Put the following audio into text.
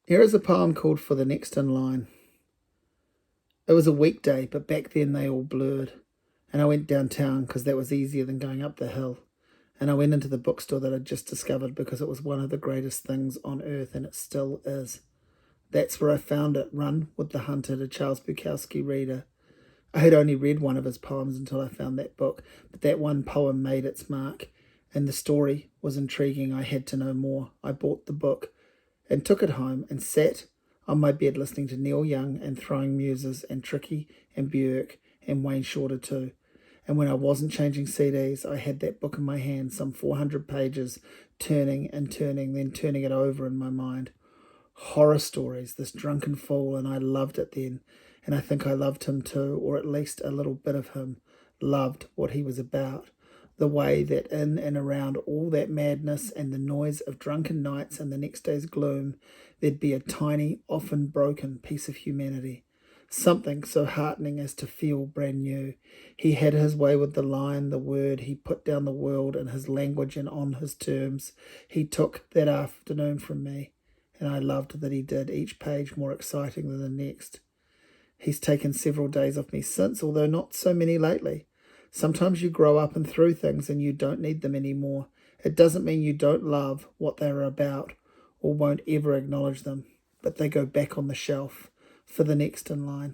Here is a poem called For the Next in Line. It was a weekday, but back then they all blurred. And I went downtown because that was easier than going up the hill. And I went into the bookstore that I'd just discovered because it was one of the greatest things on earth, and it still is. That's where I found it, Run with the Hunter, to Charles Bukowski Reader. I had only read one of his poems until I found that book, but that one poem made its mark, and the story was intriguing. I had to know more. I bought the book and took it home and sat on my bed listening to Neil Young and throwing Muses and Tricky and Bjork and Wayne Shorter too. And when I wasn't changing CDs, I had that book in my hand, some 400 pages, turning and turning, then turning it over in my mind. Horror stories, this drunken fool, and I loved it then. And I think I loved him too, or at least a little bit of him. Loved what he was about. The way that in and around all that madness and the noise of drunken nights and the next day's gloom, there'd be a tiny, often broken piece of humanity. Something so heartening as to feel brand new. He had his way with the line, the word. He put down the world in his language and on his terms. He took that afternoon from me, and I loved that he did, each page more exciting than the next. He's taken several days off me since, although not so many lately. Sometimes you grow up and through things and you don't need them anymore. It doesn't mean you don't love what they're about or won't ever acknowledge them, but they go back on the shelf for the next in line.